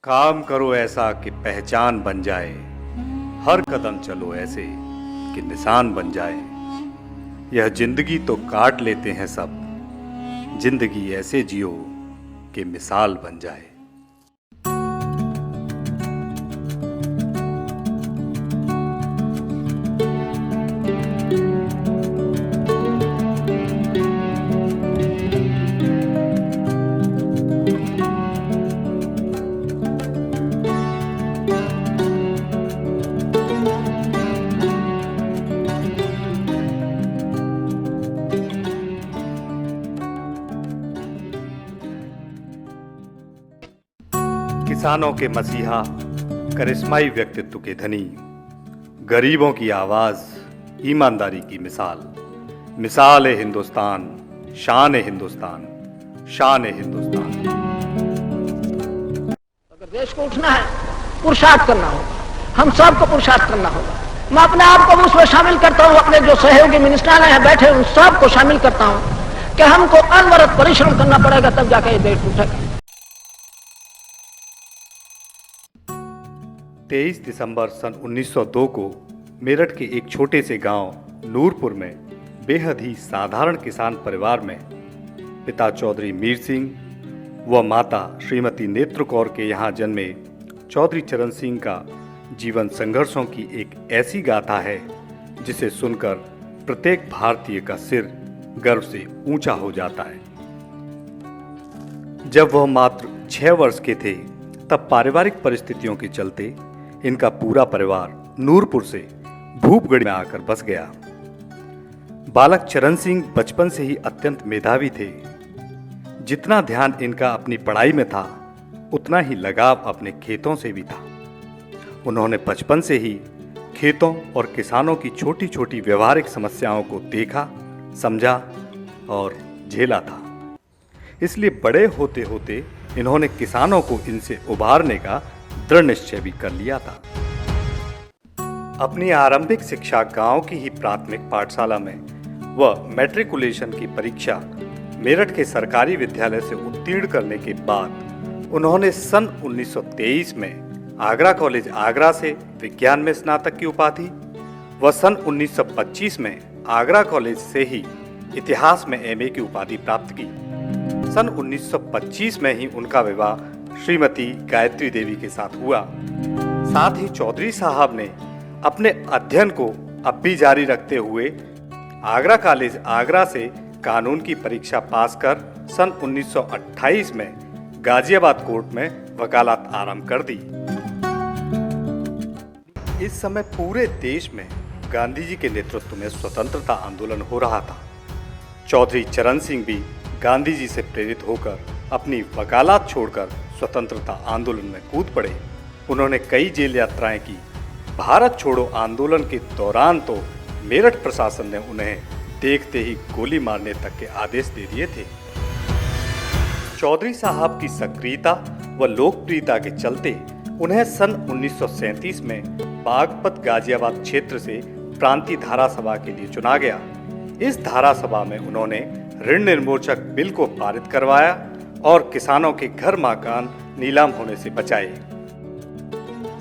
काम करो ऐसा कि पहचान बन जाए, हर कदम चलो ऐसे कि निशान बन जाए। यह जिंदगी तो काट लेते हैं सब, जिंदगी ऐसे जियो कि मिसाल बन जाए। किसानों के मसीहा, करिश्माई व्यक्तित्व के धनी, गरीबों की आवाज, ईमानदारी की मिसाल। मिसाल है हिंदुस्तान, शान है हिंदुस्तान, शान है हिंदुस्तान। अगर देश को उठना है, पुरुषार्थ करना होगा, हम सबको पुरुषार्थ करना होगा। मैं अपने आप को उसमें शामिल करता हूँ, अपने जो सहयोगी मिनिस्टर हैं बैठे उन सबको शामिल करता हूँ कि हमको अनवरत परिश्रम करना पड़ेगा, तब जाकर ये देश उठेगा। 23 दिसंबर सन 1902 को मेरठ के एक छोटे से गांव नूरपुर में बेहद ही साधारण किसान परिवार में पिता चौधरी मीर सिंह व माता श्रीमती नेत्र कौर के यहाँ जन्मे चौधरी चरण सिंह का जीवन संघर्षों की एक ऐसी गाथा है जिसे सुनकर प्रत्येक भारतीय का सिर गर्व से ऊंचा हो जाता है। जब वह मात्र 6 वर्ष के थे तब पारिवारिक परिस्थितियों के चलते इनका पूरा परिवार नूरपुर से भूपगढ़ में आकर बस गया। बालक चरण सिंह बचपन से ही अत्यंत मेधावी थे। जितना ध्यान इनका अपनी पढ़ाई में था, उतना ही लगाव अपने खेतों से भी था। उन्होंने बचपन से ही खेतों और किसानों की छोटी छोटी व्यवहारिक समस्याओं को देखा, समझा और झेला था। इसलिए बड़े होते होते इन्होंने किसानों को इनसे उबारने का दृढ़ निश्चय भी कर लिया था। अपनी आरंभिक शिक्षा गांव की ही प्राथमिक पाठशाला में व मैट्रिकुलेशन की परीक्षा मेरठ के सरकारी विद्यालय से उत्तीर्ण करने के बाद उन्होंने सन 1923 में आगरा कॉलेज आगरा से विज्ञान में स्नातक की उपाधि व सन 1925 में आगरा कॉलेज से ही इतिहास में एमए की उपाधि प्राप्त की। सन 1925 में ही उनका विवाह श्रीमती गायत्री देवी के साथ हुआ। साथ ही चौधरी साहब ने अपने अध्ययन को अब भी जारी रखते हुए आगरा कॉलेज आगरा से कानून की परीक्षा पास कर सन 1928 में गाजियाबाद कोर्ट में वकालत आरंभ कर दी। इस समय पूरे देश में गांधी जी के नेतृत्व में स्वतंत्रता आंदोलन हो रहा था। चौधरी चरण सिंह भी गांधी जी से प्रेरित होकर अपनी वकालत छोड़कर स्वतंत्रता आंदोलन में कूद पड़े। उन्होंने कई जेल यात्राएं की। भारत छोड़ो आंदोलन के दौरान तो मेरठ प्रशासन ने उन्हें देखते ही गोली मारने तक के आदेश दे दिए थे। चौधरी साहब की सक्रियता व लोकप्रियता के चलते उन्हें सन 1937 में बागपत गाजियाबाद क्षेत्र से प्रांतीय धारा सभा के लिए चुना गया। इस धारा सभा में उन्होंने ऋण निर्मोचक बिल को पारित करवाया और किसानों के घर मकान नीलाम होने से बचाए।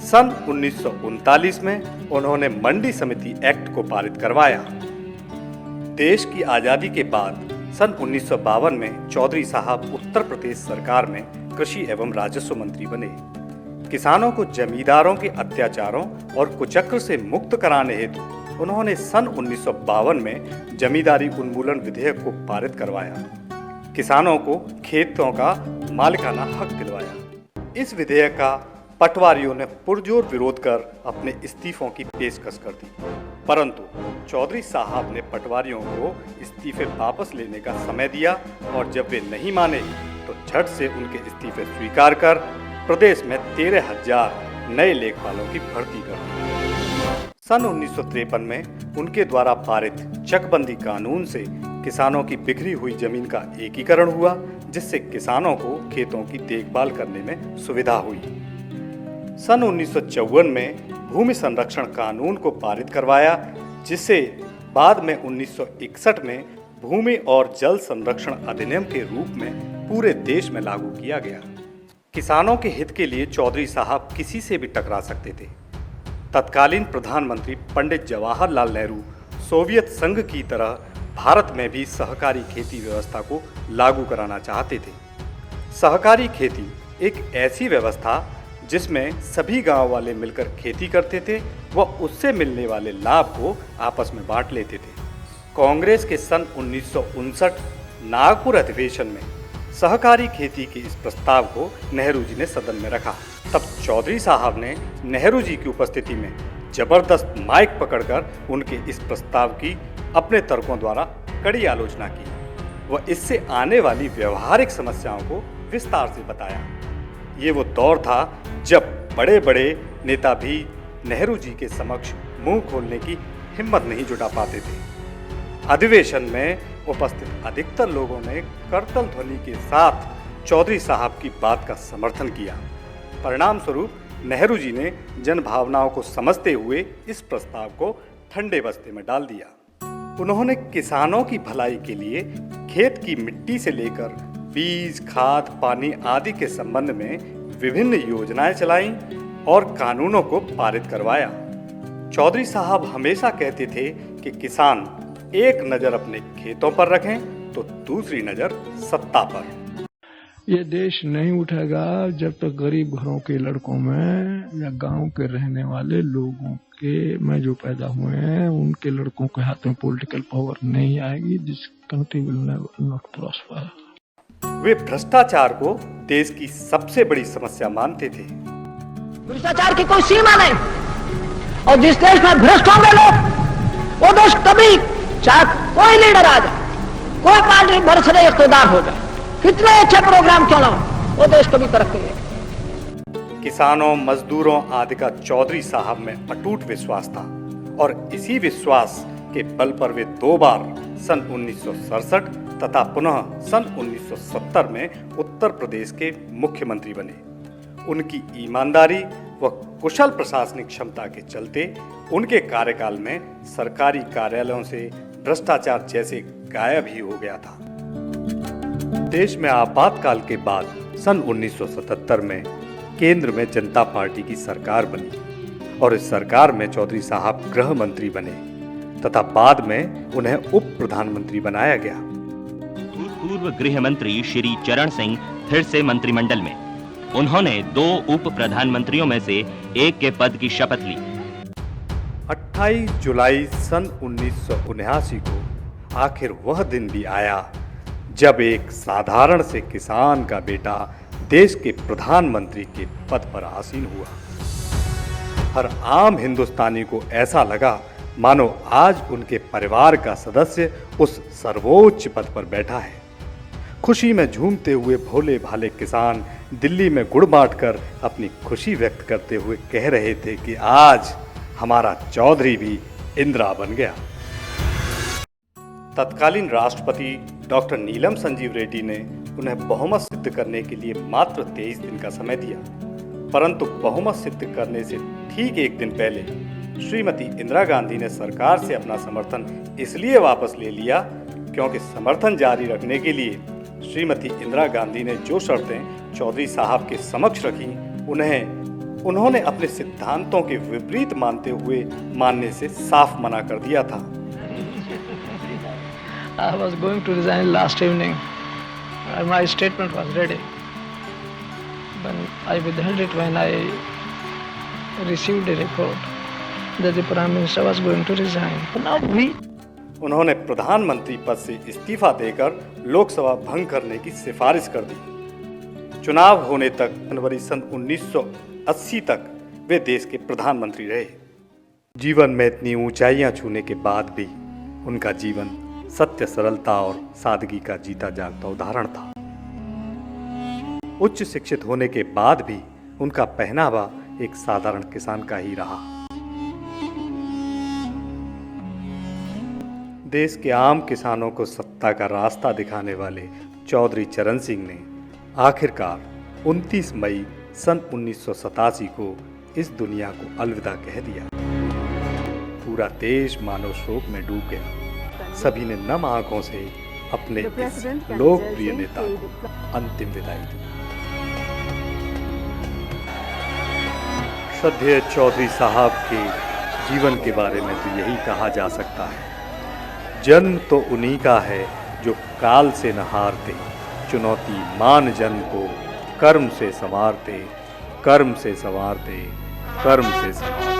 सन 1939 में उन्होंने मंडी समिति एक्ट को पारित करवाया। देश की आजादी के बाद सन 1952 में चौधरी साहब उत्तर प्रदेश सरकार में कृषि एवं राजस्व मंत्री बने। किसानों को जमींदारों के अत्याचारों और कुचक्र से मुक्त कराने हेतु उन्होंने सन 1952 में जमींदारी उन्मूलन विधेयक को पारित करवाया। किसानों को खेतों का मालिकाना हक दिलवाया। इस विधेयक का पटवारियों ने पुरजोर विरोध कर अपने इस्तीफों की पेशकश कर दी, परंतु चौधरी साहब ने पटवारियों को इस्तीफे वापस लेने का समय दिया और जब वे नहीं माने तो झट से उनके इस्तीफे स्वीकार कर प्रदेश में 13,000 नए लेखपालों की भर्ती कर दी। सन 1953 में उनके द्वारा पारित चकबंदी कानून से किसानों की बिखरी हुई जमीन का एकीकरण हुआ, जिससे किसानों को खेतों की देखभाल करने में सुविधा हुई। सन 1954 में भूमि संरक्षण कानून को पारित करवाया, जिसे बाद में 1961 में भूमि और जल संरक्षण अधिनियम के रूप में पूरे देश में लागू किया गया। किसानों के हित के लिए चौधरी साहब किसी से भी टकरा सकते थे। तत्कालीन प्रधानमंत्री पंडित जवाहरलाल नेहरू सोवियत संघ की तरह भारत में भी सहकारी खेती व्यवस्था को लागू कराना चाहते थे। सहकारी खेती एक ऐसी व्यवस्था जिसमें सभी गांव वाले मिलकर खेती करते थे व उससे मिलने वाले लाभ को आपस में बांट लेते थे। कांग्रेस के सन 1959 नागपुर अधिवेशन में सहकारी खेती के इस प्रस्ताव को नेहरू जी ने सदन में रखा। तब चौधरी साहब ने नेहरू जी की उपस्थिति में जबरदस्त माइक पकड़कर उनके इस प्रस्ताव की अपने तर्कों द्वारा कड़ी आलोचना की व इससे आने वाली व्यवहारिक समस्याओं को विस्तार से बताया। ये वो दौर था जब बड़े बड़े नेता भी नेहरू जी के समक्ष मुंह खोलने की हिम्मत नहीं जुटा पाते थे। अधिवेशन में उपस्थित अधिकतर लोगों ने करतल ध्वनि के साथ चौधरी साहब की बात का समर्थन किया। परिणाम स्वरूप नेहरू जी ने जन भावनाओं को समझते हुए इस प्रस्ताव को ठंडे बस्ते में डाल दिया। उन्होंने किसानों की भलाई के लिए खेत की मिट्टी से लेकर बीज, खाद, पानी आदि के संबंध में विभिन्न योजनाएं चलाईं और कानूनों को पारित करवाया। चौधरी साहब हमेशा कहते थे कि किसान एक नजर अपने खेतों पर रखें तो दूसरी नजर सत्ता पर। ये देश नहीं उठेगा जब तक गरीब घरों के लड़कों में या गांव के रहने वाले लोगों के में जो पैदा हुए हैं उनके लड़कों के हाथ में पॉलिटिकल पावर नहीं आएगी। This country will never not prosper. वे भ्रष्टाचार को देश की सबसे बड़ी समस्या मानते थे। भ्रष्टाचार की कोई सीमा नहीं और जिस देश में भ्रष्ट होंगे लोग वो देश कभी चाहे कोई लीडर आ जाए, कोई पार्टी बरसरे इख्तिदार हो जाए, कितने अच्छे प्रोग्राम क्यों ना हो, वो देश कभी तरक्की नहीं। किसानों, मजदूरों आदि का चौधरी साहब में अटूट विश्वास था और इसी विश्वास के बल पर वे 2 बार सन 1967 तथा पुनः सन 1970 में उत्तर प्रदेश के मुख्यमंत्री बने। उनकी ईमानदारी व कुशल प्रशासनिक क्षमता के चलते उनके कार्यकाल में सरकारी कार्यालयों से भ्रष्टाचार जैसे गायब ही हो गया था। देश में आपातकाल के बाद सन 1977 में केंद्र में जनता पार्टी की सरकार बनी और इस सरकार में चौधरी साहब गृह मंत्री बने तथा बाद में उन्हें उप प्रधानमंत्री बनाया गया। पूर्व गृह मंत्री श्री चरण सिंह फिर से मंत्रिमंडल में। उन्होंने 2 उप प्रधानमंत्रियों में से एक के पद की शपथ ली। 28 जुलाई सन 1979 को आखिर वह दिन भी आया जब एक साधारण से किसान का बेटा देश के प्रधानमंत्री के पद पर आसीन हुआ। हर आम हिंदुस्तानी को ऐसा लगा मानो आज उनके परिवार का सदस्य उस सर्वोच्च पद पर बैठा है। खुशी में झूमते हुए भोले भाले किसान दिल्ली में गुड़ बांटकर अपनी खुशी व्यक्त करते हुए कह रहे थे कि आज हमारा चौधरी भी इंदिरा बन गया। तत्कालीन राष्ट्रपति डॉक्टर नीलम संजीव रेड्डी ने उन्हें बहुमत सिद्ध करने के लिए मात्र 23 दिन का समय दिया, परंतु बहुमत सिद्ध करने से ठीक एक दिन पहले श्रीमती इंदिरा गांधी ने सरकार से अपना समर्थन इसलिए वापस ले लिया क्योंकि समर्थन जारी रखने के लिए श्रीमती इंदिरा गांधी ने जो शर्तें चौधरी साहब के समक्ष रखी उन्होंने अपने सिद्धांतों के विपरीत मानते हुए मानने से साफ मना कर दिया था। I was going to resign last evening. My statement was ready. But I withheld it when I received a report that the Prime Minister was going to resign. Now we उन्होंने प्रधानमंत्री पद से इस्तीफा देकर लोकसभा भंग करने की सिफारिश कर दी। चुनाव होने तक जनवरी सन 1980 तक वे देश के प्रधानमंत्री रहे। जीवन में इतनी ऊंचाइयां छूने के बाद भी उनका जीवन सत्य, सरलता और सादगी का जीता जागता उदाहरण था। उच्च शिक्षित होने के बाद भी उनका पहनावा एक साधारण किसान का ही रहा। देश के आम किसानों को सत्ता का रास्ता दिखाने वाले चौधरी चरण सिंह ने आखिरकार 29 मई सन 1987 को इस दुनिया को अलविदा कह दिया। पूरा देश मानव शोक में डूब गया। सभी ने नम आंखों से अपने इस लोकप्रिय नेता को अंतिम विदाई दी। सध्य चौधरी साहब के जीवन के बारे में तो यही कहा जा सकता है, जन्म तो उन्हीं का है जो काल से न हारते, चुनौती मान जन्म को कर्म से संवारते, कर्म से संवारते, कर्म से संवारते।